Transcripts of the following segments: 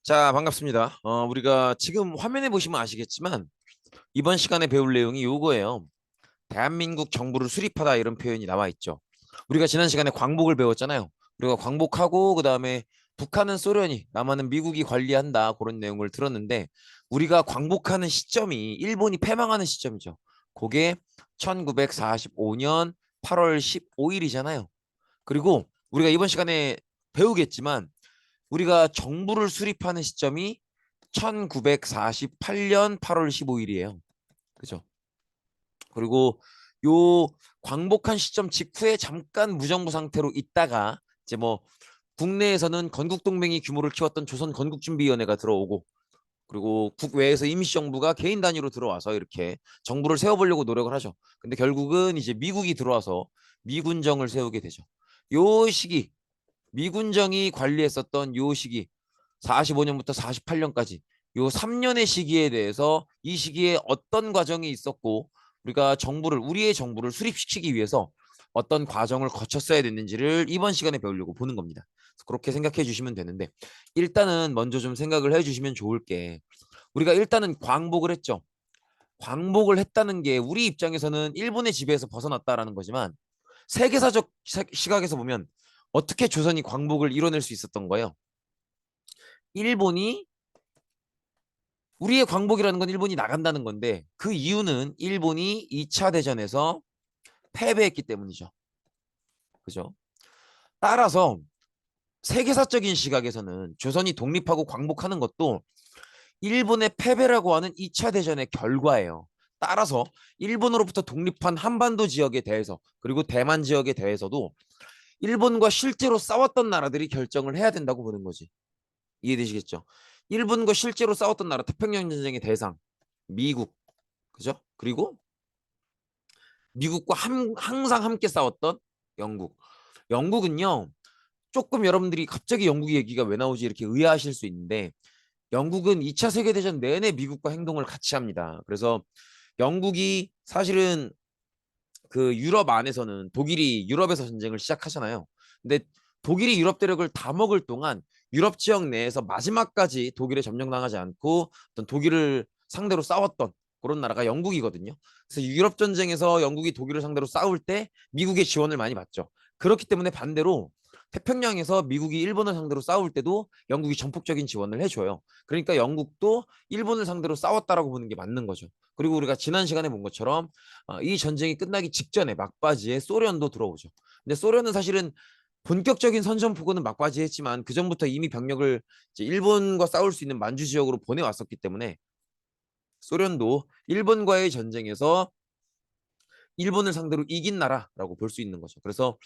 자, 반갑습니다. 우리가 지금 화면에 보시면 아시겠지만 이번 시간에 배울 내용이 요거예요. 대한민국 정부를 수립하다 이런 표현이 나와 있죠. 우리가 지난 시간에 광복을 배웠잖아요. 우리가 광복하고 그다음에 북한은 소련이, 남한은 미국이 관리한다 그런 내용을 들었는데 우리가 광복하는 시점이 일본이 패망하는 시점이죠. 그게 1945년 8월 15일이잖아요. 그리고 우리가 이번 시간에 배우겠지만 우리가 정부를 수립하는 시점이 1948년 8월 15일이에요. 그죠? 그리고 요 광복한 시점 직후에 잠깐 무정부 상태로 있다가 이제 뭐 국내에서는 건국동맹이 규모를 키웠던 조선 건국준비위원회가 들어오고 그리고 국외에서 임시정부가 개인 단위로 들어와서 이렇게 정부를 세워보려고 노력을 하죠. 근데 결국은 이제 미국이 들어와서 미군정을 세우게 되죠. 요 시기 미군정이 관리했었던 요 시기 45년부터 48년까지 요 3년의 시기에 대해서 이 시기에 어떤 과정이 있었고 우리가 우리의 정부를 수립시키기 위해서 어떤 과정을 거쳤어야 됐는지를 이번 시간에 배우려고 보는 겁니다. 그렇게 생각해 주시면 되는데 일단은 먼저 좀 생각을 해 주시면 좋을 게 우리가 일단은 광복을 했죠. 광복을 했다는 게 우리 입장에서는 일본의 지배에서 벗어났다라는 거지만 세계사적 시각에서 보면 어떻게 조선이 광복을 이뤄낼 수 있었던 거예요? 일본이 우리의 광복이라는 건 일본이 나간다는 건데 그 이유는 일본이 2차 대전에서 패배했기 때문이죠. 그죠? 따라서 세계사적인 시각에서는 조선이 독립하고 광복하는 것도 일본의 패배라고 하는 2차 대전의 결과예요. 따라서 일본으로부터 독립한 한반도 지역에 대해서 그리고 대만 지역에 대해서도 일본과 실제로 싸웠던 나라들이 결정을 해야 된다고 보는 거지. 이해되시겠죠? 일본과 실제로 싸웠던 나라 태평양 전쟁의 대상 미국 그죠? 그리고 미국과 항상 함께 싸웠던 영국. 영국은요. 조금 여러분들이 갑자기 영국 얘기가 왜 나오지 이렇게 의아하실 수 있는데 영국은 2차 세계대전 내내 미국과 행동을 같이 합니다. 그래서 영국이 사실은 그 유럽 안에서는 독일이 유럽에서 전쟁을 시작하잖아요. 근데 독일이 유럽 대륙을 다 먹을 동안 유럽 지역 내에서 마지막까지 독일에 점령당하지 않고 어떤 독일을 상대로 싸웠던 그런 나라가 영국이거든요. 그래서 유럽 전쟁에서 영국이 독일을 상대로 싸울 때 미국의 지원을 많이 받죠. 그렇기 때문에 반대로 태평양에서 미국이 일본을 상대로 싸울 때도 영국이 전폭적인 지원을 해줘요. 그러니까 영국도 일본을 상대로 싸웠다라고 보는 게 맞는 거죠. 그리고 우리가 지난 시간에 본 것처럼 이 전쟁이 끝나기 직전에 막바지에 소련도 들어오죠. 근데 소련은 사실은 본격적인 선전포고는 막바지에 했지만 그 전부터 이미 병력을 이제 일본과 싸울 수 있는 만주 지역으로 보내왔었기 때문에 소련도 일본과의 전쟁에서 일본을 상대로 이긴 나라라고 볼 수 있는 거죠. 그래서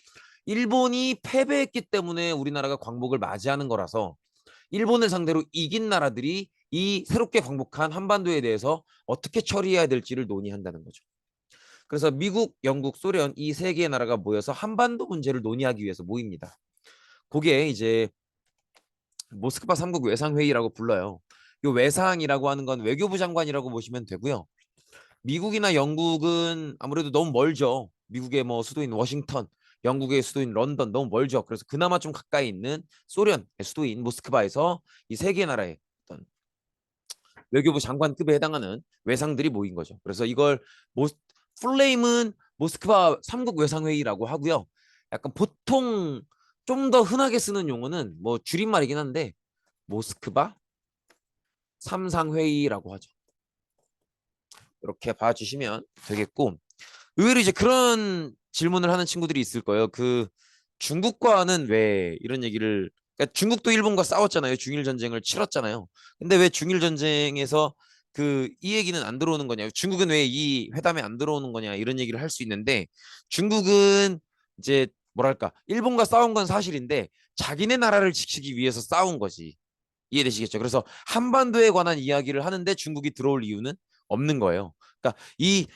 일본이 패배했기 때문에 우리나라가 광복을 맞이하는 거라서 일본을 상대로 이긴 나라들이 이 새롭게 광복한 한반도에 대해서 어떻게 처리해야 될지를 논의한다는 거죠. 그래서 미국, 영국, 소련 이 세 개의 나라가 모여서 한반도 문제를 논의하기 위해서 모입니다. 그게 이제 모스크바 3국 외상회의라고 불러요. 이 외상이라고 하는 건 외교부 장관이라고 보시면 되고요. 미국이나 영국은 아무래도 너무 멀죠. 미국의 뭐 수도인 워싱턴, 영국의 수도인 런던 너무 멀죠. 그래서 그나마 좀 가까이 있는 소련의 수도인 모스크바에서 이 세 개 나라의 어떤 외교부 장관급에 해당하는 외상들이 모인 거죠. 그래서 이걸 모, 풀네임은 모스크바 3국 외상회의라고 하고요. 약간 보통 좀 더 흔하게 쓰는 용어는 뭐 줄임말이긴 한데 모스크바 삼상회의라고 하죠. 이렇게 봐주시면 되겠고 의외로 이제 그런 질문을 하는 친구들이 있을 거예요. 그 중국과는 왜 이런 얘기를 그러니까 중국도 일본과 싸웠잖아요. 중일 전쟁을 치렀잖아요. 근데 왜 중일 전쟁에서 그 이 얘기는 안 들어오는 거냐? 중국은 왜 이 회담에 안 들어오는 거냐? 이런 얘기를 할 수 있는데 중국은 이제 뭐랄까 일본과 싸운 건 사실인데 자기네 나라를 지키기 위해서 싸운 거지. 이해되시겠죠? 그래서 한반도에 관한 이야기를 하는데 중국이 들어올 이유는 없는 거예요. 그러니까 이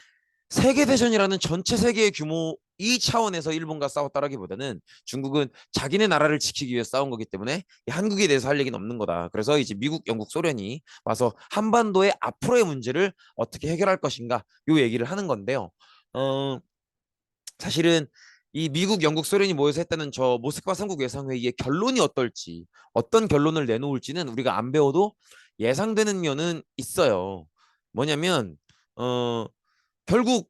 세계대전이라는 전체 세계의 규모 이 차원에서 일본과 싸웠다라기보다는 중국은 자기네 나라를 지키기 위해 싸운 거기 때문에 한국에 대해서 할 얘기는 없는 거다. 그래서 이제 미국, 영국, 소련이 와서 한반도의 앞으로의 문제를 어떻게 해결할 것인가 요 얘기를 하는 건데요. 어, 사실은 이 미국, 영국, 소련이 모여서 했다는 저 모스크바 삼국 예상회의의 결론이 어떨지, 어떤 결론을 내놓을지는 우리가 안 배워도 예상되는 면은 있어요. 뭐냐면 어 결국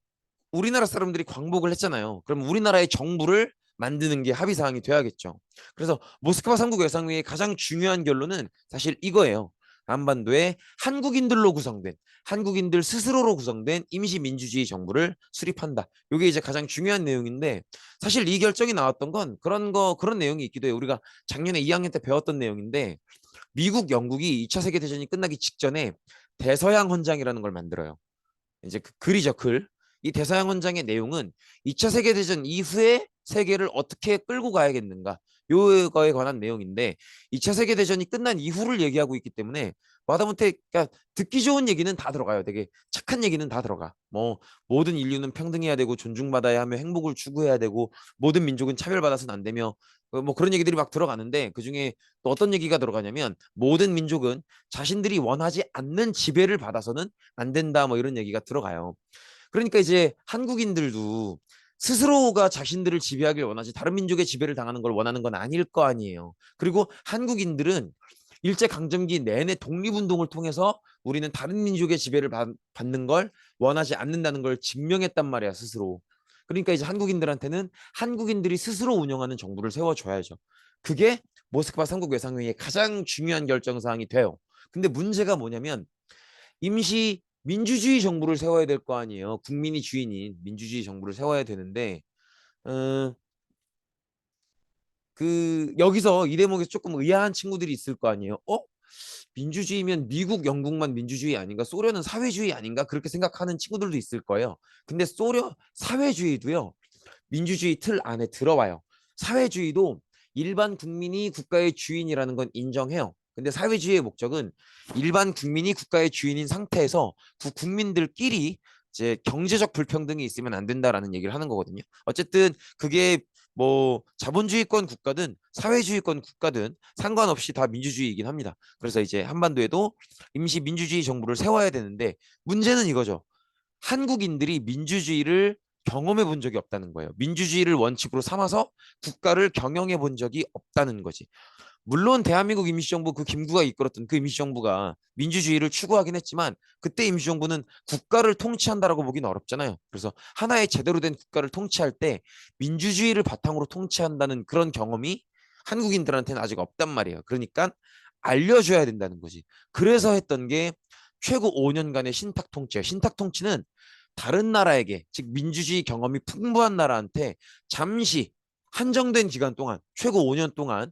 우리나라 사람들이 광복을 했잖아요. 그럼 우리나라의 정부를 만드는 게 합의 사항이 돼야겠죠. 그래서 모스크바 삼국 예상회의의 가장 중요한 결론은 사실 이거예요. 한반도에 한국인들로 구성된, 한국인들 스스로로 구성된 임시민주주의 정부를 수립한다. 이게 이제 가장 중요한 내용인데, 사실 이 결정이 나왔던 건 그런 내용이 있기도 해요. 우리가 작년에 2학년 때 배웠던 내용인데, 미국, 영국이 2차 세계대전이 끝나기 직전에 대서양 헌장이라는 걸 만들어요. 이제 그 글이죠, 글. 이 대서양 헌장의 내용은 2차 세계대전 이후에 세계를 어떻게 끌고 가야겠는가, 요거에 관한 내용인데, 2차 세계대전이 끝난 이후를 얘기하고 있기 때문에 마다못해 그러니까 듣기 좋은 얘기는 다 들어가요. 되게 착한 얘기는 다 들어가. 뭐 모든 인류는 평등해야 되고 존중받아야 하며 행복을 추구해야 되고 모든 민족은 차별받아서는 안 되며, 뭐 그런 얘기들이 막 들어가는데, 그중에 또 어떤 얘기가 들어가냐면 모든 민족은 자신들이 원하지 않는 지배를 받아서는 안 된다, 뭐 이런 얘기가 들어가요. 그러니까 이제 한국인들도 스스로가 자신들을 지배하길 원하지 다른 민족의 지배를 당하는 걸 원하는 건 아닐 거 아니에요. 그리고 한국인들은 일제강점기 내내 독립운동을 통해서 우리는 다른 민족의 지배를 받는 걸 원하지 않는다는 걸 증명했단 말이야, 스스로. 그러니까 이제 한국인들한테는 한국인들이 스스로 운영하는 정부를 세워줘야죠. 그게 모스크바 삼국외상회의의 가장 중요한 결정사항이 돼요. 근데 문제가 뭐냐면, 임시 민주주의 정부를 세워야 될 거 아니에요. 국민이 주인인 민주주의 정부를 세워야 되는데, 어, 그 여기서 이 대목에서 조금 의아한 친구들이 있을 거 아니에요. 민주주의면 미국, 영국만 민주주의 아닌가? 소련은 사회주의 아닌가? 그렇게 생각하는 친구들도 있을 거예요. 근데 소련 사회주의도요, 민주주의 틀 안에 들어와요. 사회주의도 일반 국민이 국가의 주인이라는 건 인정해요. 근데 사회주의의 목적은 일반 국민이 국가의 주인인 상태에서 국민들끼리 이제 경제적 불평등이 있으면 안 된다라는 얘기를 하는 거거든요. 어쨌든 그게 뭐 자본주의권 국가든 사회주의권 국가든 상관없이 다 민주주의이긴 합니다. 그래서 이제 한반도에도 임시 민주주의 정부를 세워야 되는데, 문제는 이거죠. 한국인들이 민주주의를 경험해 본 적이 없다는 거예요. 민주주의를 원칙으로 삼아서 국가를 경영해 본 적이 없다는 거지. 물론 대한민국 임시정부, 그 김구가 이끌었던 그 임시정부가 민주주의를 추구하긴 했지만, 그때 임시정부는 국가를 통치한다라고 보기는 어렵잖아요. 그래서 하나의 제대로 된 국가를 통치할 때 민주주의를 바탕으로 통치한다는 그런 경험이 한국인들한테는 아직 없단 말이에요. 그러니까 알려줘야 된다는 거지. 그래서 했던 게 최고 5년간의 신탁 통치예요. 신탁 통치는 다른 나라에게, 즉 민주주의 경험이 풍부한 나라한테 잠시 한정된 기간 동안, 최고 5년 동안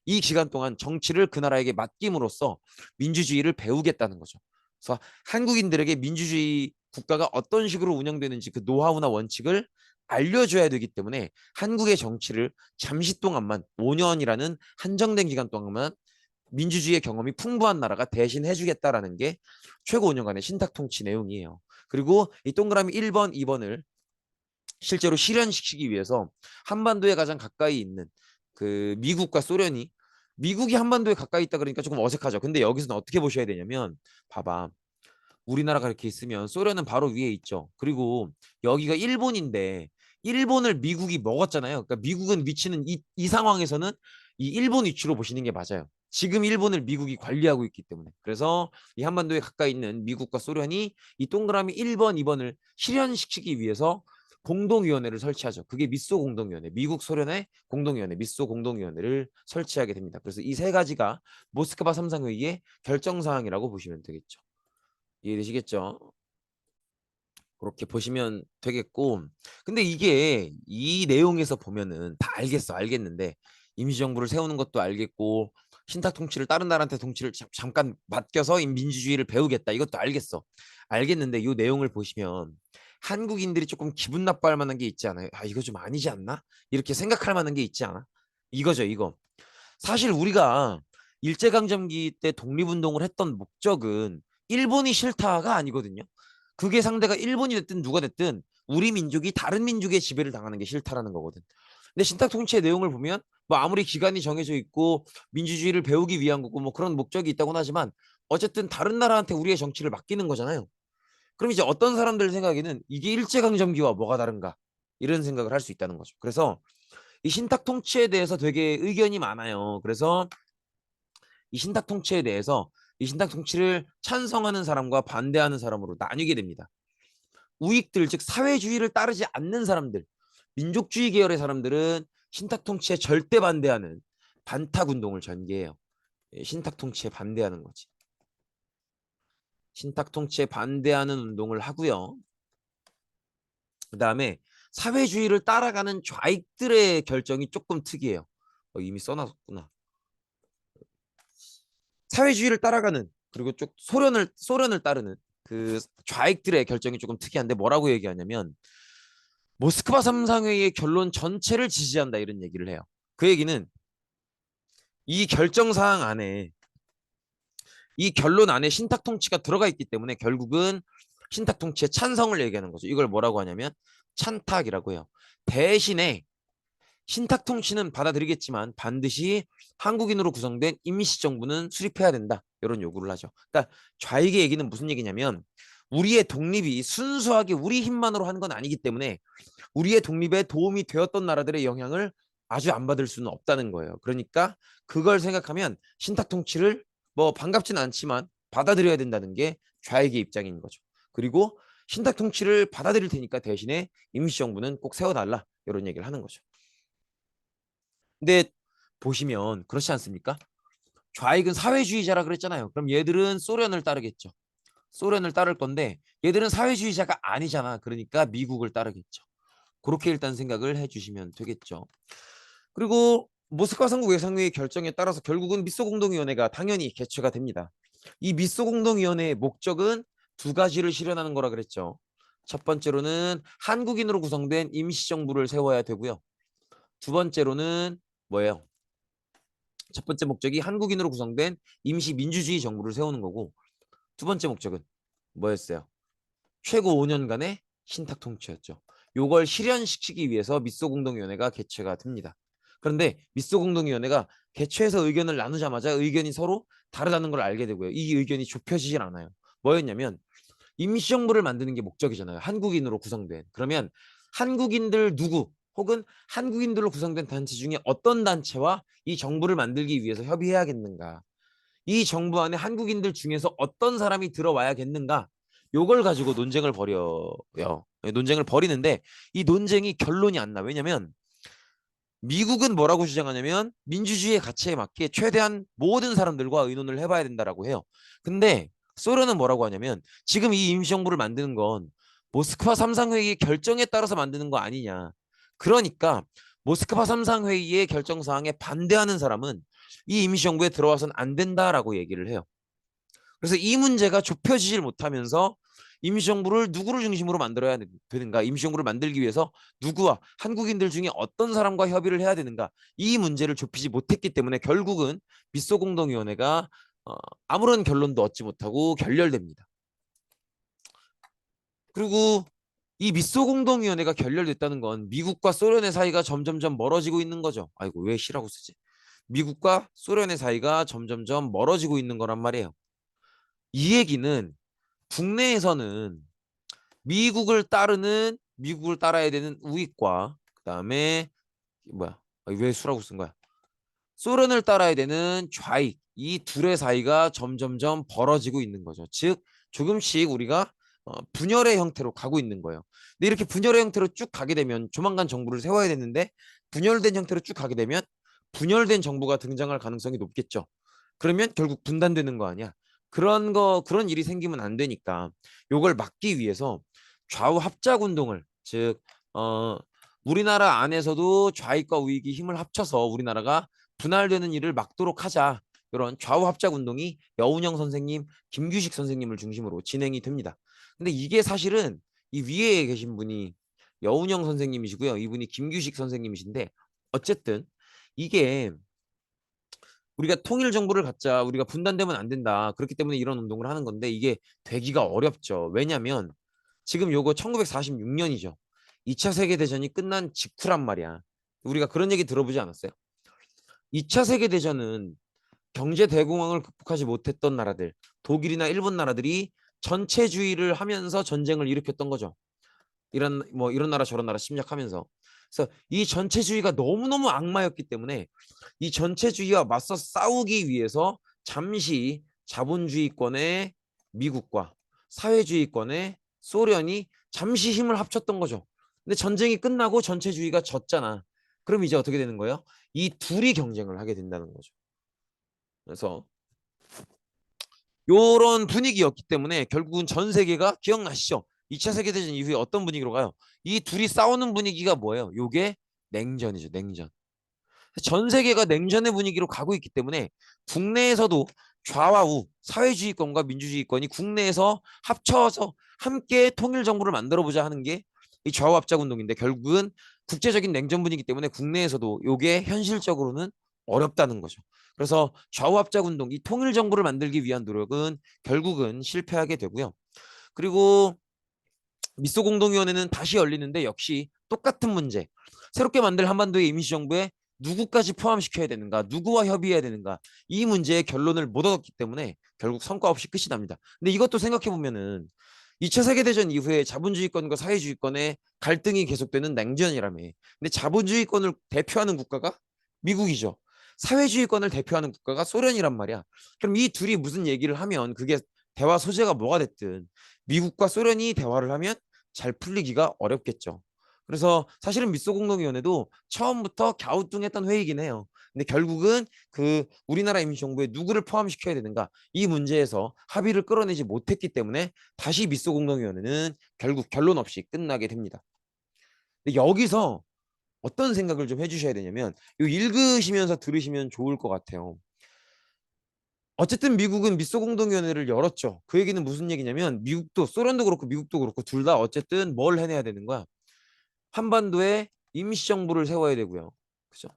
이 기간 동안 정치를 그 나라에게 맡김으로써 민주주의를 배우겠다는 거죠. 그래서 한국인들에게 민주주의 국가가 어떤 식으로 운영되는지 그 노하우나 원칙을 알려줘야 되기 때문에 한국의 정치를 잠시 동안만, 5년이라는 한정된 기간 동안만 민주주의의 경험이 풍부한 나라가 대신 해주겠다라는 게 최고 5년간의 신탁 통치 내용이에요. 그리고 이 동그라미 1번, 2번을 실제로 실현시키기 위해서 한반도에 가장 가까이 있는 그 미국과 소련이, 미국이 한반도에 가까이 있다 그러니까 조금 어색하죠. 근데 여기서는 어떻게 보셔야 되냐면, 봐봐. 우리나라가 이렇게 있으면 소련은 바로 위에 있죠. 그리고 여기가 일본인데 일본을 미국이 먹었잖아요. 그러니까 미국은 위치는 이 상황에서는 이 일본 위치로 보시는 게 맞아요. 지금 일본을 미국이 관리하고 있기 때문에. 그래서 이 한반도에 가까이 있는 미국과 소련이 이 동그라미 1번, 2번을 실현시키기 위해서 공동위원회를 설치하죠. 그게 미소 공동위원회, 미국 소련의 공동위원회, 미소 공동위원회를 설치하게 됩니다. 그래서 이 세 가지가 모스크바 삼상회의의 결정사항이라고 보시면 되겠죠. 이해되시겠죠? 그렇게 보시면 되겠고, 근데 이게 이 내용에서 보면은 다 알겠는데, 임시정부를 세우는 것도 알겠고, 신탁 통치를 다른 나라한테 통치를 잠깐 맡겨서 민주주의를 배우겠다, 이것도 알겠는데, 이 내용을 보시면 한국인들이 조금 기분 나빠할 만한 게 있지 않아요? 아, 이거 좀 아니지 않나? 이렇게 생각할 만한 게 있지 않아? 이거죠, 이거. 사실 우리가 일제강점기 때 독립운동을 했던 목적은 일본이 싫다가 아니거든요. 그게 상대가 일본이 됐든 누가 됐든 우리 민족이 다른 민족의 지배를 당하는 게 싫다라는 거거든. 근데 신탁 통치의 내용을 보면 뭐 아무리 기간이 정해져 있고 민주주의를 배우기 위한 거고 뭐 그런 목적이 있다고는 하지만, 어쨌든 다른 나라한테 우리의 정치를 맡기는 거잖아요. 그럼 이제 어떤 사람들 생각에는 이게 일제강점기와 뭐가 다른가? 이런 생각을 할 수 있다는 거죠. 그래서 이 신탁 통치에 대해서 되게 의견이 많아요. 그래서 이 신탁 통치에 대해서 이 신탁 통치를 찬성하는 사람과 반대하는 사람으로 나뉘게 됩니다. 우익들, 즉 사회주의를 따르지 않는 사람들, 민족주의 계열의 사람들은 신탁 통치에 절대 반대하는 반탁 운동을 전개해요. 신탁 통치에 반대하는 거지. 신탁 통치에 반대하는 운동을 하고요. 그 다음에 사회주의를 따라가는 좌익들의 결정이 조금 특이해요. 이미 써놨구나. 사회주의를 따라가는, 그리고 쭉 소련을 따르는 그 좌익들의 결정이 조금 특이한데, 뭐라고 얘기하냐면 모스크바 삼상회의의 결론 전체를 지지한다, 이런 얘기를 해요. 그 얘기는 이 결정 사항 안에, 이 결론 안에 신탁 통치가 들어가 있기 때문에 결국은 신탁 통치에 찬성을 얘기하는 거죠. 이걸 뭐라고 하냐면 찬탁이라고 해요. 대신에 신탁 통치는 받아들이겠지만 반드시 한국인으로 구성된 임시정부는 수립해야 된다, 이런 요구를 하죠. 그러니까 좌익의 얘기는 무슨 얘기냐면, 우리의 독립이 순수하게 우리 힘만으로 하는 건 아니기 때문에 우리의 독립에 도움이 되었던 나라들의 영향을 아주 안 받을 수는 없다는 거예요. 그러니까 그걸 생각하면 신탁 통치를 뭐 반갑지는 않지만 받아들여야 된다는 게 좌익의 입장인 거죠. 그리고 신탁 통치를 받아들일 테니까 대신에 임시정부는 꼭 세워달라, 이런 얘기를 하는 거죠. 근데 보시면 그렇지 않습니까? 좌익은 사회주의자라 그랬잖아요. 그럼 얘들은 소련을 따르겠죠. 소련을 따를 건데 얘들은 사회주의자가 아니잖아. 그러니까 미국을 따르겠죠. 그렇게 일단 생각을 해주시면 되겠죠. 그리고 모스크바 선거 외상회의 결정에 따라서 결국은 미소 공동위원회가 당연히 개최가 됩니다. 이 미소 공동위원회의 목적은 두 가지를 실현하는 거라 그랬죠. 첫 번째로는 한국인으로 구성된 임시정부를 세워야 되고요. 두 번째로는 뭐예요? 첫 번째 목적이 한국인으로 구성된 임시 민주주의 정부를 세우는 거고, 두 번째 목적은 뭐였어요? 최고 5년간의 신탁 통치였죠. 요걸 실현시키기 위해서 미소공동위원회가 개최가 됩니다. 그런데 미소공동위원회가 개최해서 의견을 나누자마자 의견이 서로 다르다는 걸 알게 되고요. 이 의견이 좁혀지질 않아요. 뭐였냐면 임시정부를 만드는 게 목적이잖아요. 한국인으로 구성된. 그러면 한국인들 누구 혹은 한국인들로 구성된 단체 중에 어떤 단체와 이 정부를 만들기 위해서 협의해야겠는가? 이 정부 안에 한국인들 중에서 어떤 사람이 들어와야겠는가? 요걸 가지고 논쟁을 벌여요. 논쟁을 벌이는데 이 논쟁이 결론이 안 나. 왜냐면 미국은 뭐라고 주장하냐면 민주주의의 가치에 맞게 최대한 모든 사람들과 의논을 해봐야 된다라고 해요. 근데 소련은 뭐라고 하냐면 지금 이 임시정부를 만드는 건 모스크바 삼상회의의 결정에 따라서 만드는 거 아니냐. 그러니까 모스크바 삼상회의의 결정사항에 반대하는 사람은 이 임시정부에 들어와서는 안 된다라고 얘기를 해요. 그래서 이 문제가 좁혀지질 못하면서 임시정부를 누구를 중심으로 만들어야 되는가, 임시정부를 만들기 위해서 누구와 한국인들 중에 어떤 사람과 협의를 해야 되는가, 이 문제를 좁히지 못했기 때문에 결국은 미소공동위원회가 아무런 결론도 얻지 못하고 결렬됩니다. 그리고 이 미소공동위원회가 결렬됐다는 건 미국과 소련의 사이가 점점점 멀어지고 있는 거죠. 아이고, 왜 시라고 쓰지? 미국과 소련의 사이가 점점점 멀어지고 있는 거란 말이에요. 이 얘기는 국내에서는 미국을 따라야 되는 우익과 그다음에 뭐야? 왜 수라고 쓴 거야? 소련을 따라야 되는 좌익, 이 둘의 사이가 점점점 벌어지고 있는 거죠. 즉 조금씩 우리가 분열의 형태로 가고 있는 거예요. 근데 이렇게 분열의 형태로 쭉 가게 되면 조만간 정부를 세워야 되는데 분열된 형태로 쭉 가게 되면 분열된 정부가 등장할 가능성이 높겠죠. 그러면 결국 분단되는 거 아니야. 그런 일이 생기면 안 되니까 요걸 막기 위해서 좌우 합작 운동을, 즉 우리나라 안에서도 좌익과 우익이 힘을 합쳐서 우리나라가 분할되는 일을 막도록 하자. 이런 좌우 합작 운동이 여운형 선생님, 김규식 선생님을 중심으로 진행이 됩니다. 근데 이게 사실은 이 위에 계신 분이 여운형 선생님이시고요. 이분이 김규식 선생님이신데 어쨌든 이게 우리가 통일 정부를 갖자, 우리가 분단되면 안 된다. 그렇기 때문에 이런 운동을 하는 건데 이게 되기가 어렵죠. 왜냐면 지금 요거 1946년이죠. 2차 세계대전이 끝난 직후란 말이야. 우리가 그런 얘기 들어보지 않았어요? 2차 세계대전은 경제 대공황을 극복하지 못했던 나라들, 독일이나 일본 나라들이 전체주의를 하면서 전쟁을 일으켰던 거죠. 이런 나라 저런 나라 침략하면서. 그래서 이 전체주의가 너무너무 악마였기 때문에 이 전체주의와 맞서 싸우기 위해서 잠시 자본주의권의 미국과 사회주의권의 소련이 잠시 힘을 합쳤던 거죠. 근데 전쟁이 끝나고 전체주의가 졌잖아. 그럼 이제 어떻게 되는 거예요? 이 둘이 경쟁을 하게 된다는 거죠. 그래서 요런 분위기였기 때문에 결국은 전 세계가 기억나시죠? 2차 세계대전 이후에 어떤 분위기로 가요? 이 둘이 싸우는 분위기가 뭐예요? 요게 냉전이죠, 냉전. 전 세계가 냉전의 분위기로 가고 있기 때문에 국내에서도 좌와 우, 사회주의권과 민주주의권이 국내에서 합쳐서 함께 통일 정부를 만들어 보자 하는 게 이 좌우 합작 운동인데, 결국은 국제적인 냉전 분위기 때문에 국내에서도 요게 현실적으로는 어렵다는 거죠. 그래서 좌우 합작 운동, 이 통일 정부를 만들기 위한 노력은 결국은 실패하게 되고요. 그리고 미소 공동위원회는 다시 열리는데 역시 똑같은 문제. 새롭게 만들 한반도의 임시정부에 누구까지 포함시켜야 되는가, 누구와 협의해야 되는가, 이 문제의 결론을 못 얻었기 때문에 결국 성과 없이 끝이 납니다. 근데 이것도 생각해 보면은 2차 세계대전 이후에 자본주의권과 사회주의권의 갈등이 계속되는 냉전이라며. 근데 자본주의권을 대표하는 국가가 미국이죠. 사회주의권을 대표하는 국가가 소련이란 말이야. 그럼 이 둘이 무슨 얘기를 하면 그게 대화 소재가 뭐가 됐든 미국과 소련이 대화를 하면 잘 풀리기가 어렵겠죠. 그래서 사실은 미소공동위원회도 처음부터 갸우뚱했던 회의이긴 해요. 근데 결국은 그 우리나라 임시정부에 누구를 포함시켜야 되는가, 이 문제에서 합의를 끌어내지 못했기 때문에 다시 미소공동위원회는 결국 결론 없이 끝나게 됩니다. 근데 여기서 어떤 생각을 좀 해주셔야 되냐면, 이 읽으시면서 들으시면 좋을 것 같아요. 어쨌든 미국은 미소공동위원회를 열었죠. 그 얘기는 무슨 얘기냐면, 미국도 소련도 그렇고 미국도 그렇고 둘 다 어쨌든 뭘 해내야 되는 거야? 한반도에 임시정부를 세워야 되고요. 그죠?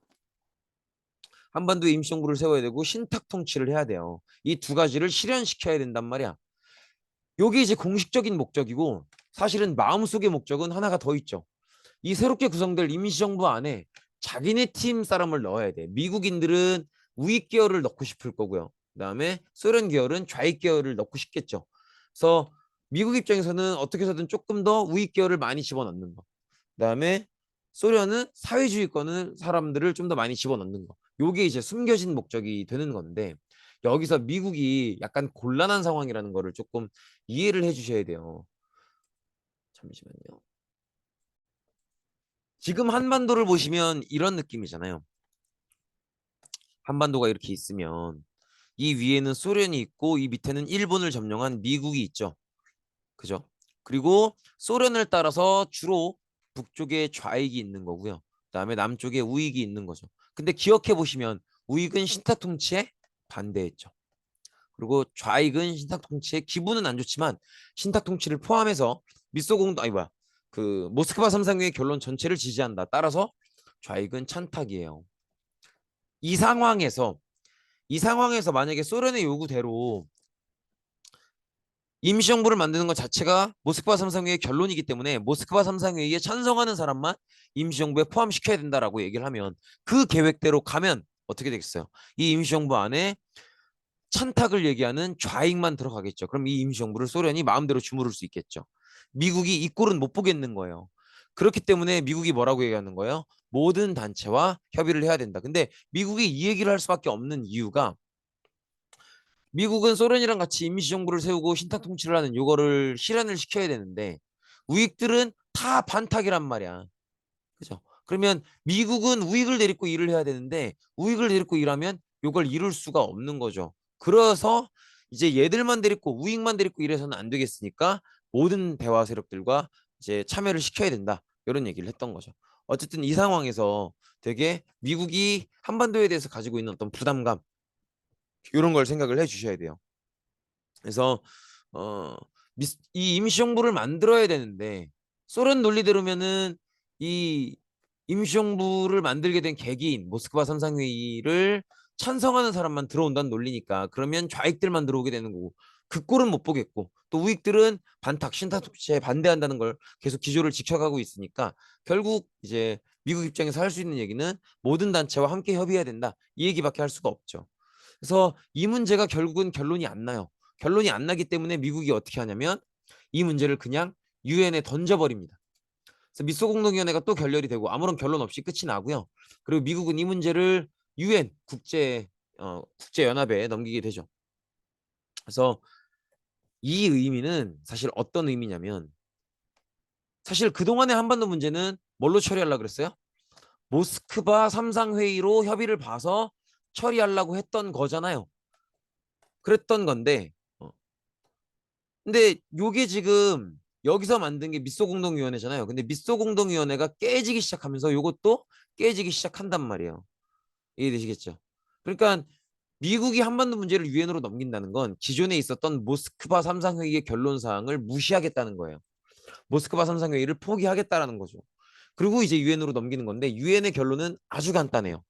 한반도에 임시정부를 세워야 되고 신탁 통치를 해야 돼요. 이 두 가지를 실현시켜야 된단 말이야. 요게 이제 공식적인 목적이고, 사실은 마음속의 목적은 하나가 더 있죠. 이 새롭게 구성될 임시정부 안에 자기네 팀 사람을 넣어야 돼. 미국인들은 우익 계열을 넣고 싶을 거고요. 그다음에 소련 계열은 좌익 계열을 넣고 싶겠죠. 그래서 미국 입장에서는 어떻게 해서든 조금 더 우익 계열을 많이 집어넣는 거. 그다음에 소련은 사회주의권을 사람들을 좀 더 많이 집어넣는 거. 요게 이제 숨겨진 목적이 되는 건데, 여기서 미국이 약간 곤란한 상황이라는 거를 조금 이해를 해주셔야 돼요. 잠시만요. 지금 한반도를 보시면 이런 느낌이잖아요. 한반도가 이렇게 있으면 이 위에는 소련이 있고 이 밑에는 일본을 점령한 미국이 있죠. 그죠? 그리고 소련을 따라서 주로 북쪽에 좌익이 있는 거고요. 그다음에 남쪽에 우익이 있는 거죠. 근데 기억해 보시면 우익은 신탁 통치에 반대했죠. 그리고 좌익은 신탁 통치에 기분은 안 좋지만 신탁 통치를 포함해서 미소공동 아니 뭐야 그 모스크바 삼상회의 결론 전체를 지지한다. 따라서 좌익은 찬탁이에요. 이 상황에서 이 상황에서 만약에 소련의 요구대로 임시정부를 만드는 것 자체가 모스크바 삼상회의 결론이기 때문에 모스크바 삼상회의에 찬성하는 사람만 임시정부에 포함시켜야 된다라고 얘기를 하면, 그 계획대로 가면 어떻게 되겠어요? 이 임시정부 안에 찬탁을 얘기하는 좌익만 들어가겠죠. 그럼 이 임시정부를 소련이 마음대로 주무를 수 있겠죠. 미국이 이 꼴은 못 보겠는 거예요. 그렇기 때문에 미국이 뭐라고 얘기하는 거예요? 모든 단체와 협의를 해야 된다. 근데 미국이 이 얘기를 할 수밖에 없는 이유가, 미국은 소련이랑 같이 임시정부를 세우고 신탁 통치를 하는 요거를 실현을 시켜야 되는데 우익들은 다 반탁이란 말이야. 그죠? 그러면 미국은 우익을 내딛고 일을 해야 되는데 우익을 내딛고 일하면 요걸 이룰 수가 없는 거죠. 그래서 이제 얘들만 데리고 우익만 데리고 일해서는 안 되겠으니까 모든 대화 세력들과 이제 참여를 시켜야 된다. 이런 얘기를 했던 거죠. 어쨌든 이 상황에서 되게 미국이 한반도에 대해서 가지고 있는 어떤 부담감, 이런 걸 생각을 해 주셔야 돼요. 그래서 어, 이 임시정부를 만들어야 되는데 소련 논리대로면은 이 임시정부를 만들게 된 계기인 모스크바 삼상회의를 찬성하는 사람만 들어온다는 논리니까, 그러면 좌익들만 들어오게 되는 거고 그 꼴은 못 보겠고, 또 우익들은 반탁 신탁 독재에 반대한다는 걸 계속 기조를 지켜가고 있으니까 결국 이제 미국 입장에서 할 수 있는 얘기는 모든 단체와 함께 협의해야 된다, 이 얘기밖에 할 수가 없죠. 그래서 이 문제가 결국은 결론이 안 나요. 결론이 안 나기 때문에 미국이 어떻게 하냐면 이 문제를 그냥 유엔에 던져버립니다. 그래서 미소공동위원회가 또 결렬이 되고 아무런 결론 없이 끝이 나고요. 그리고 미국은 이 문제를 유엔 국제연합에 넘기게 되죠. 그래서 이 의미는 사실 어떤 의미냐면 사실 그동안의 한반도 문제는 뭘로 처리하려고 그랬어요? 모스크바 삼상회의로 협의를 봐서 처리하려고 했던 거잖아요. 그랬던 건데 근데 요게 지금 여기서 만든 게 미소공동위원회잖아요. 근데 미소공동위원회가 깨지기 시작하면서 요것도 깨지기 시작한단 말이에요. 이해되시겠죠? 그러니까 미국이 한반도 문제를 유엔으로 넘긴다는 건 기존에 있었던 모스크바 삼상회의의 결론 사항을 무시하겠다는 거예요. 모스크바 삼상회의를 포기하겠다라는 거죠. 그리고 이제 유엔으로 넘기는 건데 유엔의 결론은 아주 간단해요.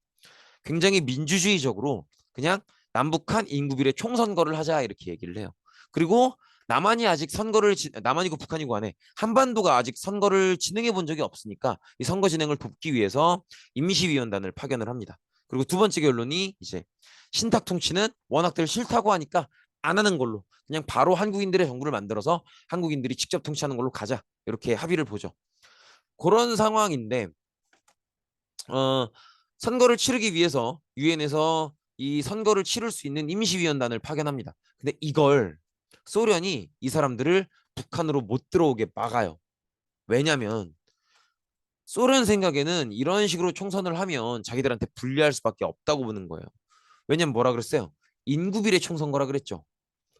굉장히 민주주의적으로 그냥 남북한 인구비례 총선거를 하자 이렇게 얘기를 해요. 그리고 남한이 아직 남한이고 북한이고 안에 한반도가 아직 선거를 진행해 본 적이 없으니까 이 선거 진행을 돕기 위해서 임시위원단을 파견을 합니다. 그리고 두 번째 결론이 이제 신탁 통치는 워낙들 싫다고 하니까 안 하는 걸로 그냥 바로 한국인들의 정부를 만들어서 한국인들이 직접 통치하는 걸로 가자 이렇게 합의를 보죠. 그런 상황인데 어, 선거를 치르기 위해서 유엔에서 이 선거를 치를 수 있는 임시위원단을 파견합니다. 근데 이걸 소련이 이 사람들을 북한으로 못 들어오게 막아요. 왜냐면 소련 생각에는 이런 식으로 총선을 하면 자기들한테 불리할 수밖에 없다고 보는 거예요. 왜냐면 뭐라 그랬어요? 인구 비례 총선거라 그랬죠.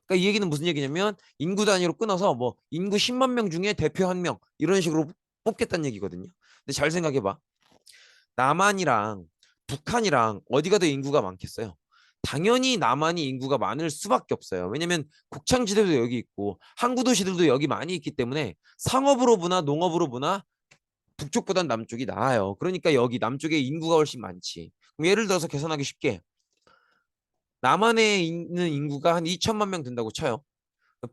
그러니까 이 얘기는 무슨 얘기냐면 인구 단위로 끊어서 뭐 인구 10만 명 중에 대표 한 명 이런 식으로 뽑겠다는 얘기거든요. 근데 잘 생각해봐. 남한이랑 북한이랑 어디가 더 인구가 많겠어요? 당연히 남한이 인구가 많을 수밖에 없어요. 왜냐면 곡창지대도 여기 있고 항구 도시들도 여기 많이 있기 때문에 상업으로 보나 농업으로 보나 북쪽보단 남쪽이 나아요. 그러니까 여기 남쪽에 인구가 훨씬 많지. 그럼 예를 들어서 계산하기 쉽게 남한에 있는 인구가 한 2천만 명 된다고 쳐요.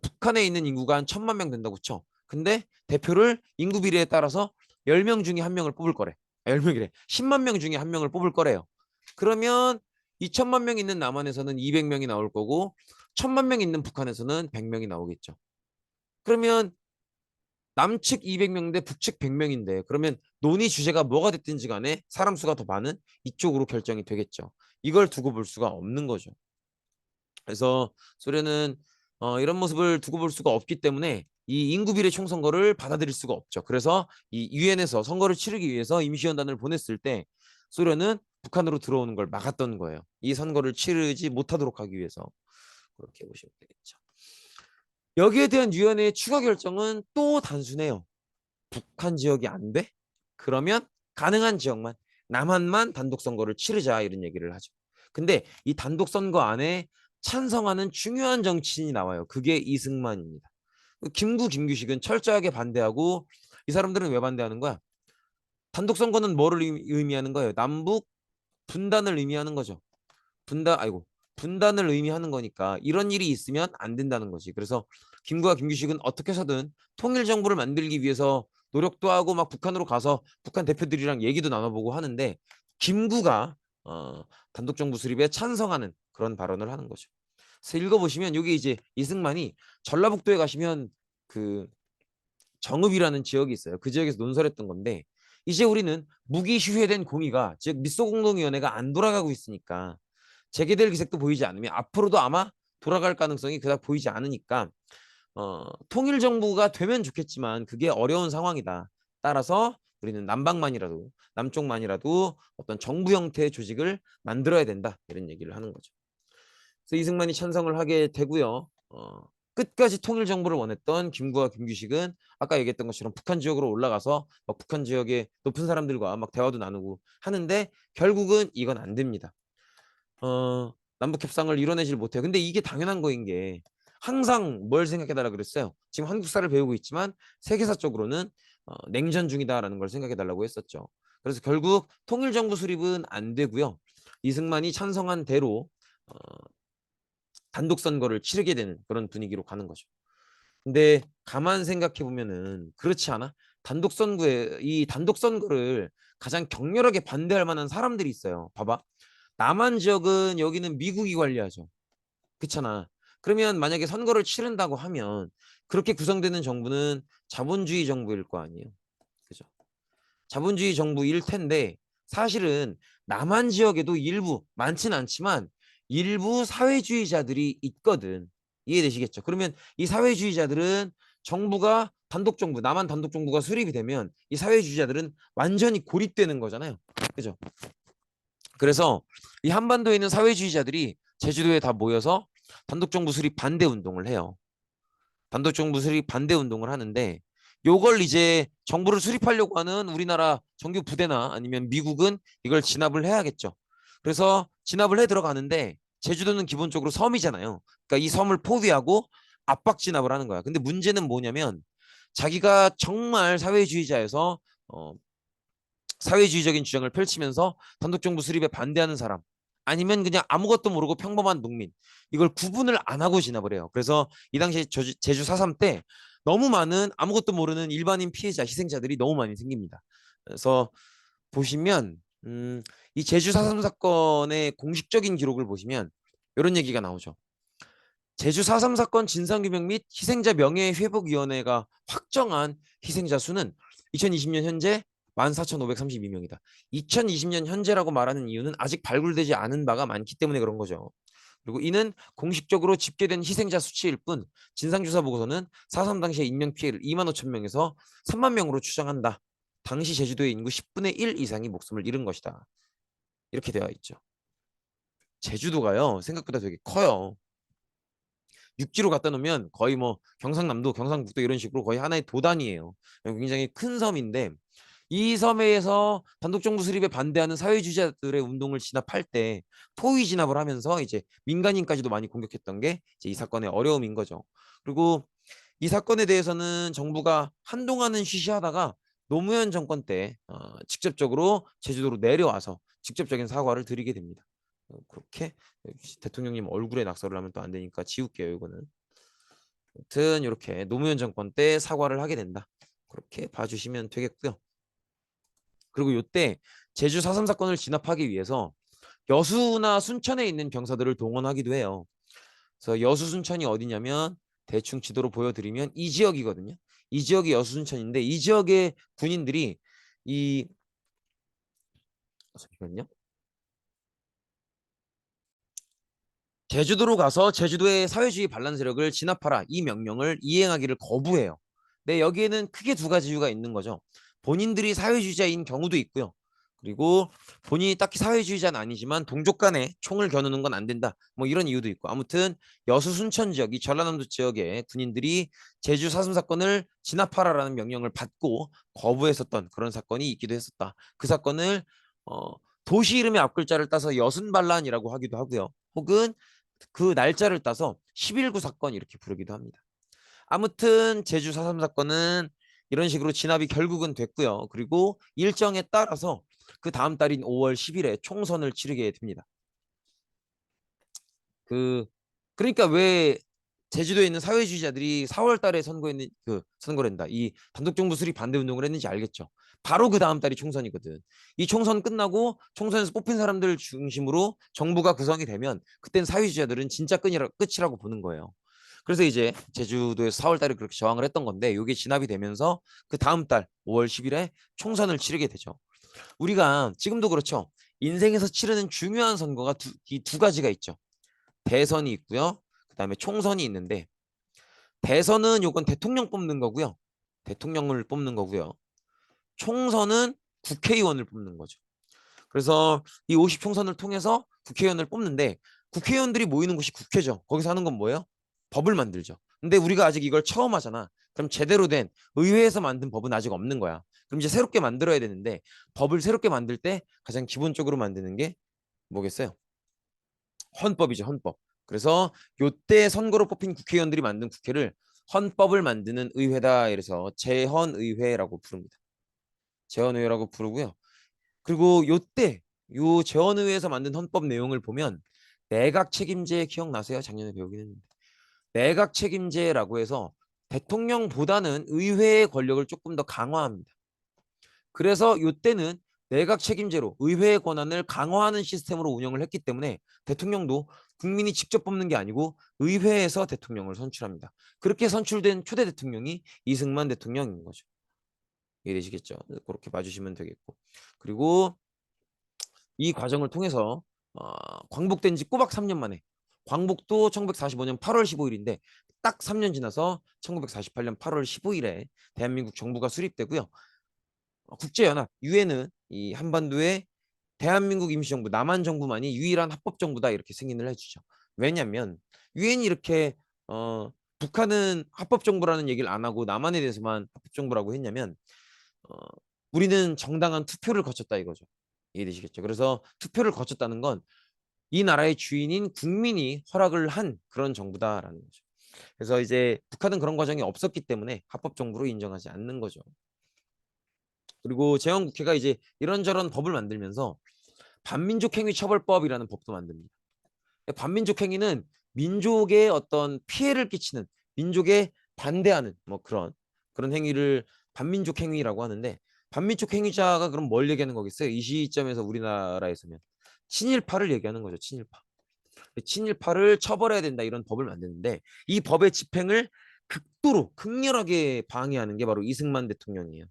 북한에 있는 인구가 한 1천만 명 된다고 쳐. 근데 대표를 인구 비례에 따라서 10명 중에 한 명을 뽑을 거래. 10명이래. 10만 명 중에 한 명을 뽑을 거래요. 그러면 2천만 명 있는 남한에서는 200명이 나올 거고 1천만 명 있는 북한에서는 100명이 나오겠죠. 그러면 남측 200명 대 북측 100명인데 그러면 논의 주제가 뭐가 됐든지 간에 사람 수가 더 많은 이쪽으로 결정이 되겠죠. 이걸 두고 볼 수가 없는 거죠. 그래서 소련은 이런 모습을 두고 볼 수가 없기 때문에 이 인구 비례 총선거를 받아들일 수가 없죠. 그래서 이 유엔에서 선거를 치르기 위해서 임시위원단을 보냈을 때 소련은 북한으로 들어오는 걸 막았던 거예요. 이 선거를 치르지 못하도록 하기 위해서 그렇게 보시면 되겠죠. 여기에 대한 유엔의 추가 결정은 또 단순해요. 북한 지역이 안 돼? 그러면 가능한 지역만 남한만 단독 선거를 치르자 이런 얘기를 하죠. 근데 이 단독 선거 안에 찬성하는 중요한 정치인이 나와요. 그게 이승만입니다. 김규식은 철저하게 반대하고 이 사람들은 왜 반대하는 거야? 단독 선거는 뭐를 의미하는 거예요? 남북 분단을 의미하는 거죠. 분단을 의미하는 거니까 이런 일이 있으면 안 된다는 거지. 그래서 김규식은 어떻게 해서든 통일 정부를 만들기 위해서 노력도 하고 막 북한으로 가서 북한 대표들이랑 얘기도 나눠보고 하는데 김구가 단독 정부 수립에 찬성하는 그런 발언을 하는 거죠. 그래서 읽어보시면 이게 이제 이승만이 전라북도에 가시면 그 정읍이라는 지역이 있어요. 그 지역에서 논설했던 건데 이제 우리는 무기 휴회된 공의가 즉 미소공동위원회가 안 돌아가고 있으니까 재개될 기색도 보이지 않으며 앞으로도 아마 돌아갈 가능성이 그닥 보이지 않으니까 통일 정부가 되면 좋겠지만 그게 어려운 상황이다. 따라서 우리는 남쪽만이라도 어떤 정부 형태의 조직을 만들어야 된다. 이런 얘기를 하는 거죠. 그래서 이승만이 찬성을 하게 되고요. 끝까지 통일 정부를 원했던 김구와 김규식은 아까 얘기했던 것처럼 북한 지역으로 올라가서 막 북한 지역의 높은 사람들과 막 대화도 나누고 하는데 결국은 이건 안 됩니다. 남북 협상을 이뤄내질 못해요. 근데 이게 당연한 거인 게 항상 뭘 생각해달라 그랬어요. 지금 한국사를 배우고 있지만 세계사적으로는 냉전 중이다라는 걸 생각해달라고 했었죠. 그래서 결국 통일정부 수립은 안 되고요. 이승만이 찬성한 대로 단독 선거를 치르게 되는 그런 분위기로 가는 거죠. 근데 가만 생각해 보면은 그렇지 않아? 단독 선거를 가장 격렬하게 반대할 만한 사람들이 있어요. 봐봐. 남한 지역은 여기는 미국이 관리하죠. 그렇잖아. 그러면 만약에 선거를 치른다고 하면 그렇게 구성되는 정부는 자본주의 정부일 거 아니에요. 그죠? 자본주의 정부일 텐데 사실은 남한 지역에도 일부 많진 않지만 일부 사회주의자들이 있거든. 이해되시겠죠? 그러면 이 사회주의자들은 정부가 단독 정부, 남한 단독 정부가 수립이 되면 이 사회주의자들은 완전히 고립되는 거잖아요. 그죠? 그래서 이 한반도에 있는 사회주의자들이 제주도에 다 모여서 단독 정부 수립 반대 운동을 해요. 단독 정부 수립 반대 운동을 하는데 요걸 이제 정부를 수립하려고 하는 우리나라 정규 부대나 아니면 미국은 이걸 진압을 해야겠죠. 그래서 진압을 해 들어가는데 제주도는 기본적으로 섬이잖아요. 그러니까 이 섬을 포위하고 압박 진압을 하는 거야. 근데 문제는 뭐냐면 자기가 정말 사회주의자여서 사회주의적인 주장을 펼치면서 단독정부 수립에 반대하는 사람 아니면 그냥 아무것도 모르고 평범한 농민 이걸 구분을 안 하고 진압을 해요. 그래서 이 당시 제주 4.3 때 너무 많은 아무것도 모르는 일반인 피해자 희생자들이 너무 많이 생깁니다. 그래서 보시면 이 제주 4.3 사건의 공식적인 기록을 보시면 이런 얘기가 나오죠. 제주 4.3 사건 진상규명 및 희생자 명예회복위원회가 확정한 희생자 수는 2020년 현재 14,532명이다. 2020년 현재라고 말하는 이유는 아직 발굴되지 않은 바가 많기 때문에 그런 거죠. 그리고 이는 공식적으로 집계된 희생자 수치일 뿐 진상조사 보고서는 4.3 당시의 인명피해를 2만 5천 명에서 3만 명으로 추정한다. 당시 제주도의 인구 10분의 1 이상이 목숨을 잃은 것이다. 이렇게 되어 있죠. 제주도가요 생각보다 되게 커요. 육지로 갖다 놓으면 거의 뭐 경상남도, 경상북도 이런 식으로 거의 하나의 도단이에요. 굉장히 큰 섬인데 이 섬에서 단독정부 수립에 반대하는 사회주의자들의 운동을 진압할 때 포위 진압을 하면서 이제 민간인까지도 많이 공격했던 게 이제 이 사건의 어려움인 거죠. 그리고 이 사건에 대해서는 정부가 한동안은 쉬쉬하다가 노무현 정권 때 직접적으로 제주도로 내려와서 직접적인 사과를 드리게 됩니다. 그렇게 대통령님 얼굴에 낙서를 하면 또 안 되니까 지울게요. 이거는. 아무튼 이렇게 노무현 정권 때 사과를 하게 된다. 그렇게 봐주시면 되겠고요. 그리고 이때 제주 4.3 사건을 진압하기 위해서 여수나 순천에 있는 병사들을 동원하기도 해요. 그래서 여수 순천이 어디냐면 대충 지도로 보여드리면 이 지역이거든요. 이 지역이 여수 순천인데 이 지역의 군인들이 이 잠시만요. 제주도로 가서 제주도의 사회주의 반란 세력을 진압하라 이 명령을 이행하기를 거부해요. 네, 여기에는 크게 두 가지 이유가 있는 거죠. 본인들이 사회주의자인 경우도 있고요. 그리고 본인이 딱히 사회주의자는 아니지만 동족 간에 총을 겨누는 건 안 된다. 뭐 이런 이유도 있고. 아무튼 여수 순천 지역, 이 전라남도 지역의 군인들이 제주 사슴 사건을 진압하라라는 명령을 받고 거부했었던 그런 사건이 있기도 했었다. 그 사건을 어, 도시 이름의 앞글자를 따서 여순반란이라고 하기도 하고요. 혹은 그 날짜를 따서 11구 사건 이렇게 부르기도 합니다. 아무튼 제주 4.3 사건은 이런 식으로 진압이 결국은 됐고요. 그리고 일정에 따라서 그 다음 달인 5월 10일에 총선을 치르게 됩니다. 그 그러니까 왜 제주도에 있는 사회주의자들이 4월 달에 선거했는 선거를 한다. 이 단독정부 수립 반대 운동을 했는지 알겠죠. 바로 그 다음 달이 총선이거든. 이 총선 끝나고 총선에서 뽑힌 사람들 중심으로 정부가 구성이 되면 그땐 사회주의자들은 진짜 끝이라고 보는 거예요. 그래서 이제 제주도에서 4월 달에 그렇게 저항을 했던 건데 이게 진압이 되면서 그 다음 달 5월 10일에 총선을 치르게 되죠. 우리가 지금도 그렇죠. 인생에서 치르는 중요한 선거가 이 두 가지가 있죠. 대선이 있고요. 그다음에 총선이 있는데 대선은 요건 대통령 뽑는 거고요. 대통령을 뽑는 거고요. 총선은 국회의원을 뽑는 거죠. 그래서 이 50 총선을 통해서 국회의원을 뽑는데 국회의원들이 모이는 곳이 국회죠. 거기서 하는 건 뭐예요? 법을 만들죠. 근데 우리가 아직 이걸 처음 하잖아. 그럼 제대로 된 의회에서 만든 법은 아직 없는 거야. 그럼 이제 새롭게 만들어야 되는데 법을 새롭게 만들 때 가장 기본적으로 만드는 게 뭐겠어요? 헌법이죠, 헌법. 그래서 요때 선거로 뽑힌 국회의원들이 만든 국회를 헌법을 만드는 의회다. 이래서 재헌의회라고 부릅니다. 재헌의회라고 부르고요. 그리고 요때 요 재헌의회에서 만든 헌법 내용을 보면 내각 책임제 기억나세요? 작년에 배우긴 했는데. 내각 책임제라고 해서 대통령보다는 의회의 권력을 조금 더 강화합니다. 그래서 요때는 내각 책임제로 의회의 권한을 강화하는 시스템으로 운영을 했기 때문에 대통령도 국민이 직접 뽑는 게 아니고 의회에서 대통령을 선출합니다. 그렇게 선출된 초대 대통령이 이승만 대통령인 거죠. 이해되시겠죠? 그렇게 봐주시면 되겠고. 그리고 이 과정을 통해서 광복된 지 꼬박 3년 만에 광복도 1945년 8월 15일인데 딱 3년 지나서 1948년 8월 15일에 대한민국 정부가 수립되고요. 국제연합 유엔은 이 한반도에 대한민국 임시정부 남한 정부만이 유일한 합법 정부다 이렇게 승인을 해주죠. 왜냐하면 유엔이 이렇게 북한은 합법 정부라는 얘기를 안 하고 남한에 대해서만 합법 정부라고 했냐면 어, 우리는 정당한 투표를 거쳤다 이거죠. 이해되시겠죠? 그래서 투표를 거쳤다는 건 이 나라의 주인인 국민이 허락을 한 그런 정부다라는 거죠. 그래서 이제 북한은 그런 과정이 없었기 때문에 합법 정부로 인정하지 않는 거죠. 그리고 제헌국회가 이제 이런저런 법을 만들면서 반민족행위처벌법이라는 법도 만듭니다. 반민족행위는 민족에 어떤 피해를 끼치는 민족에 반대하는 뭐 그런 행위를 반민족행위라고 하는데 반민족행위자가 그럼 뭘 얘기하는 거겠어요? 이 시점에서 우리나라에서는 친일파를 얘기하는 거죠. 친일파. 친일파를 처벌해야 된다 이런 법을 만드는데 이 법의 집행을 극도로 극렬하게 방해하는 게 바로 이승만 대통령이에요.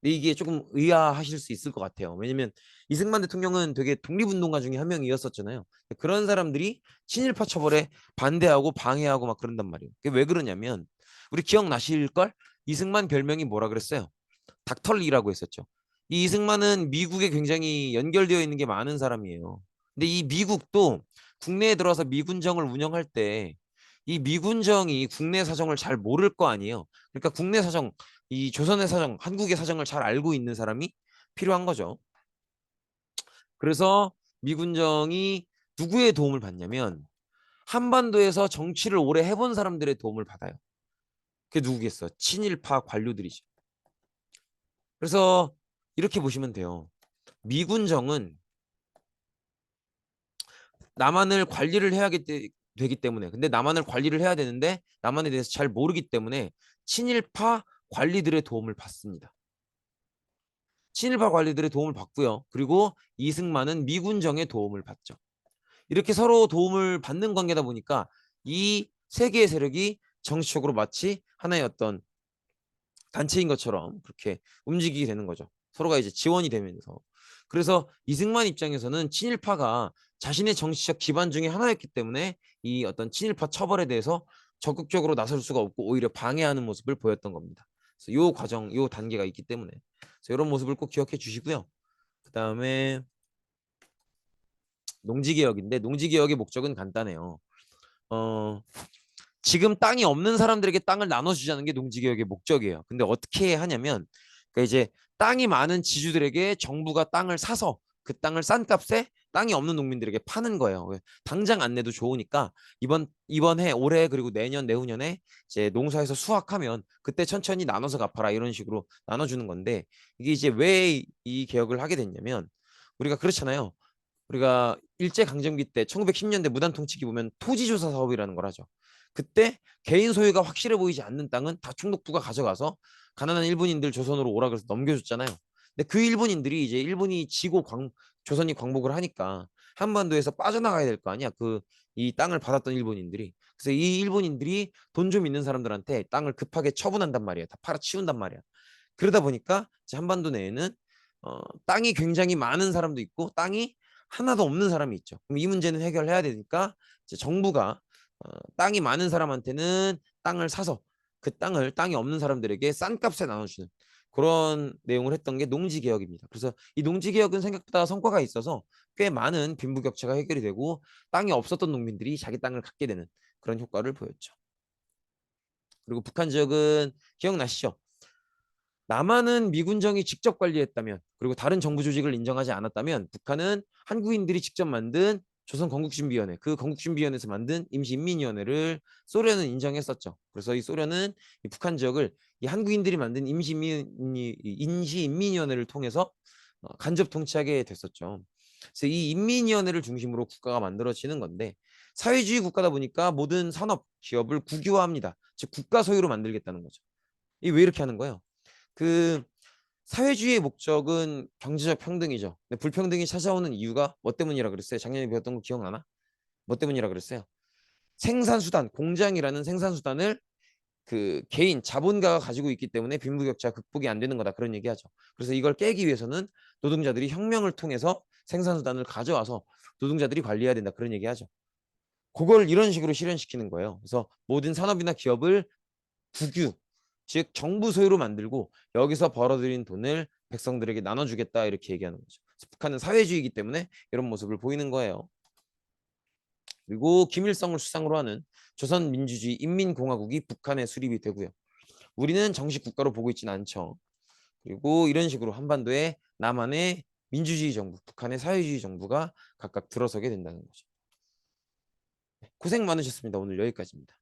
근데 이게 조금 의아하실 수 있을 것 같아요. 왜냐면 이승만 대통령은 되게 독립운동가 중에 한 명이었었잖아요. 그런 사람들이 친일파 처벌에 반대하고 방해하고 막 그런단 말이에요. 그게 왜 그러냐면 우리 기억나실걸? 이승만 별명이 뭐라 그랬어요? 닥털리라고 했었죠. 이 이승만은 미국에 굉장히 연결되어 있는 게 많은 사람이에요. 근데 이 미국도 국내에 들어와서 미군정을 운영할 때 이 미군정이 국내 사정을 잘 모를 거 아니에요. 그러니까 국내 사정, 이 조선의 사정, 한국의 사정을 잘 알고 있는 사람이 필요한 거죠. 그래서 미군정이 누구의 도움을 받냐면 한반도에서 정치를 오래 해본 사람들의 도움을 받아요. 그게 누구겠어? 친일파 관료들이죠. 그래서 이렇게 보시면 돼요. 미군정은 남한을 관리를 되기 때문에 근데 남한을 관리를 해야 되는데 남한에 대해서 잘 모르기 때문에 친일파 관리들의 도움을 받습니다. 친일파 관리들의 도움을 받고요. 그리고 이승만은 미군정의 도움을 받죠. 이렇게 서로 도움을 받는 관계다 보니까 이 세 개의 세력이 정치적으로 마치 하나의 어떤 단체인 것처럼 그렇게 움직이게 되는 거죠. 서로가 이제 지원이 되면서. 그래서 이승만 입장에서는 친일파가 자신의 정치적 기반 중에 하나였기 때문에 이 어떤 친일파 처벌에 대해서 적극적으로 나설 수가 없고 오히려 방해하는 모습을 보였던 겁니다. 그래서 요 과정, 요 단계가 있기 때문에 그래서 이런 모습을 꼭 기억해 주시고요. 그 다음에 농지개혁인데 농지개혁의 목적은 간단해요. 어, 지금 땅이 없는 사람들에게 땅을 나눠주자는 게 농지개혁의 목적이에요. 근데 어떻게 하냐면, 그러니까 이제 땅이 많은 지주들에게 정부가 땅을 사서 그 땅을 싼 값에 땅이 없는 농민들에게 파는 거예요. 당장 안 내도 좋으니까 이번 해 올해 그리고 내년 내후년에 이제 농사에서 수확하면 그때 천천히 나눠서 갚아라 이런 식으로 나눠주는 건데 이게 이제 왜 이 개혁을 하게 됐냐면 우리가 그렇잖아요. 우리가 일제강점기 때 1910년대 무단통치기 보면 토지조사 사업이라는 걸 하죠. 그때 개인 소유가 확실해 보이지 않는 땅은 다 총독부가 가져가서 가난한 일본인들 조선으로 오라 그래서 넘겨줬잖아요. 근데 그 일본인들이 이제 일본이 조선이 광복을 하니까 한반도에서 빠져나가야 될 거 아니야. 이 땅을 받았던 일본인들이. 그래서 이 일본인들이 돈 좀 있는 사람들한테 땅을 급하게 처분한단 말이에요. 다 팔아치운단 말이야. 그러다 보니까 이제 한반도 내에는 땅이 굉장히 많은 사람도 있고 땅이 하나도 없는 사람이 있죠. 그럼 이 문제는 해결해야 되니까 이제 정부가 땅이 많은 사람한테는 땅을 사서 그 땅이 없는 사람들에게 싼 값에 나눠주는 그런 내용을 했던 게 농지개혁입니다. 그래서 이 농지개혁은 생각보다 성과가 있어서 꽤 많은 빈부격차가 해결이 되고 땅이 없었던 농민들이 자기 땅을 갖게 되는 그런 효과를 보였죠. 그리고 북한 지역은 기억나시죠? 남한은 미군정이 직접 관리했다면 그리고 다른 정부 조직을 인정하지 않았다면 북한은 한국인들이 직접 만든 조선건국신비위원회 그 건국신비위원회에서 만든 임시인민위원회를 소련은 인정했었죠. 그래서 이 소련은 이 북한 지역을 이 한국인들이 만든 임시인민위원회를 통해서 간접 통치하게 됐었죠. 그래서 이 인민위원회를 중심으로 국가가 만들어지는 건데 사회주의 국가다 보니까 모든 산업, 기업을 국유화합니다. 즉 국가 소유로 만들겠다는 거죠. 이 왜 이렇게 하는 거예요? 그 사회주의의 목적은 경제적 평등이죠. 근데 불평등이 찾아오는 이유가 뭐 때문이라 그랬어요? 작년에 배웠던 거 기억나나? 뭐 때문이라 그랬어요? 생산수단, 공장이라는 생산수단을 그 개인 자본가가 가지고 있기 때문에 빈부격차 극복이 안 되는 거다 그런 얘기하죠. 그래서 이걸 깨기 위해서는 노동자들이 혁명을 통해서 생산수단을 가져와서 노동자들이 관리해야 된다 그런 얘기하죠. 그걸 이런 식으로 실현시키는 거예요. 그래서 모든 산업이나 기업을 국유, 즉 정부 소유로 만들고 여기서 벌어들인 돈을 백성들에게 나눠주겠다 이렇게 얘기하는 거죠. 북한은 사회주의이기 때문에 이런 모습을 보이는 거예요. 그리고 김일성을 수상으로 하는 조선민주주의 인민공화국이 북한에 수립이 되고요. 우리는 정식 국가로 보고 있지는 않죠. 그리고 이런 식으로 한반도에 남한의 민주주의 정부, 북한의 사회주의 정부가 각각 들어서게 된다는 거죠. 고생 많으셨습니다. 오늘 여기까지입니다.